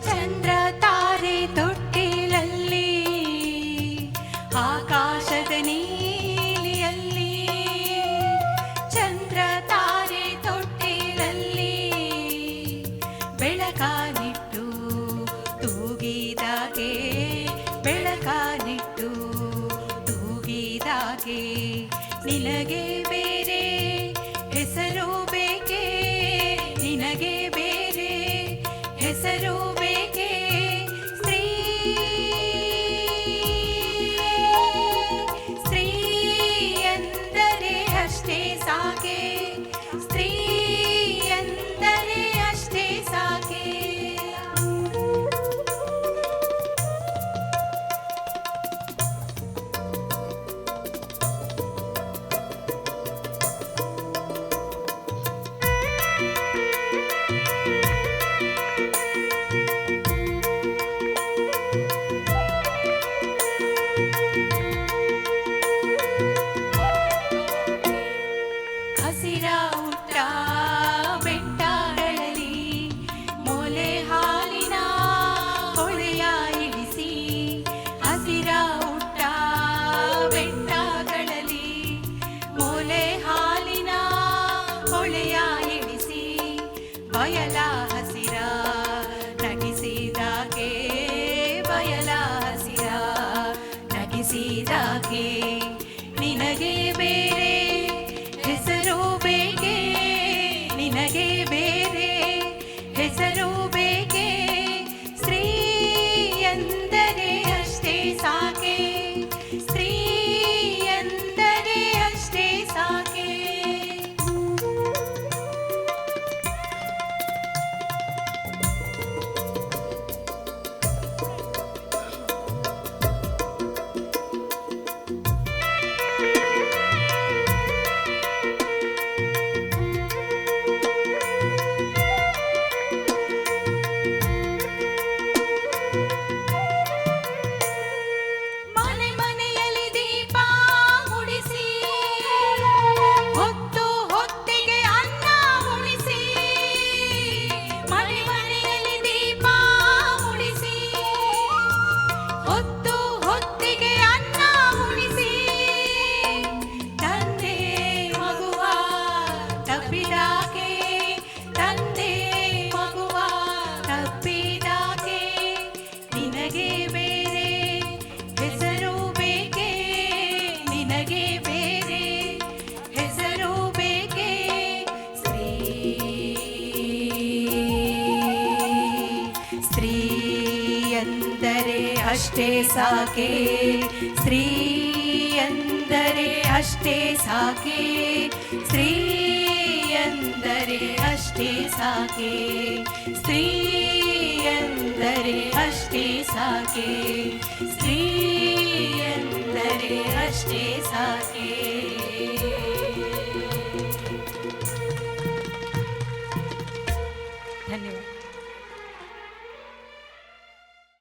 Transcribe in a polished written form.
ಚಂದ್ರ ತಾರೆ ತೊಟ್ಟಿಲಲ್ಲಿ ಆಕಾಶದ ನೀಲಿಯಲ್ಲಿ ಚಂದ್ರ ತಾರೆ ತೊಟ್ಟಿಲಲ್ಲಿ ಬೆಳಕಾನಿಟ್ಟು ತೂಗಿದಾಗೆ ಬೆಳಕಾನಿಟ್ಟು ತೂಗಿದಾಗೆ ನಿನಗೆ ಬೇರೆ ಹೆಸರು ಬೇಕೆ ನಿನಗೆ ಬೇರೆ ಹೆಸರು ಬೇಕೆ ಸ್ತ್ರೀ ಸ್ತ್ರೀ ಎಂದರೆ ಅಷ್ಟೇ ಸಾಕೆ ಸ್ತ್ರೀ ಎಂದರೆ ಅಷ್ಟೇ ಸಾಕೆ ಹಸಿರ ಊಟ ಬೆಟ್ಟಗಳಲ್ಲಿ ಮೊಲೆ ಹಾಲಿನ ಹೊಳೆಯ ಇಳಿಸಿ ಹಸಿರ ಊಟ ಬೆಟ್ಟಗಳಲ್ಲಿ ಮೊಲೆ ಹಾಲಿನ ಹೊಳೆಯ ಇಳಿಸಿ ಬಯಲ ಹಸಿರ ನಗಿಸಿದಾಗೆ ಬಯಲ ಹಸಿರ ನಗಿಸಿದಾಗೆ ನಿನಗೆ ಬೇರೆ ಹೆಸರು ಬೇಕೆ ನಿನಗೆ ಬೇರೆ ಹೆಸರು ಬೇಕೆ ಸ್ತ್ರೀ ಎಂದರೆ ಅಷ್ಟೇ ಸಾಕೆ ಸ್ತ್ರೀ ಎಂದರೆ ಅಷ್ಟೇ ಸಾಕೆ ಮನೆ ಮನೆಯಲ್ಲಿ ದೀಪ ಮುಡಿಸಿ ಹೊತ್ತು ಹೊತ್ತಿಗೆ ಅನ್ನ ಉಣಿಸಿ ಮನೆ ಮನೆಯಲ್ಲಿ ದೀಪ ಮುಡಿಸಿ ಹೊತ್ತು ಹೊತ್ತಿಗೆ ಅನ್ನ ಉಣಿಸಿ ತಂದೆ ಮಗುವ ತಪ್ಪಿದಾಗೆ ತಂದೆ ಮಗುವ ತಪ್ಪಿದಾಗೆ ನಿನಗೆ ಬೇರೆ ಹೆಸರು ಬೇಕೆ ನಿನಗೆ ಬೇರೆ ಹೆಸರು ಬೇಕೆ ಸ್ತ್ರೀ ಸ್ತ್ರೀ ಎಂದರೆ ಅಷ್ಟೇ ಸಾಕೆ ಸ್ತ್ರೀ ಎಂದರೆ ಅಷ್ಟೇ ಸಾಕೆ ಸ್ತ್ರೀ ಎಂದರೆ ಅಷ್ಟೇ ಸಾಕೆ ಸ್ತ್ರೀ ಎಂದರೆ ಅಷ್ಟೇ ಸಾಕೆ ಸ್ತ್ರೀ ಎಂದರೆ ಅಷ್ಟೇ ಸಾಕೆ ಧನ್ಯವಾದ.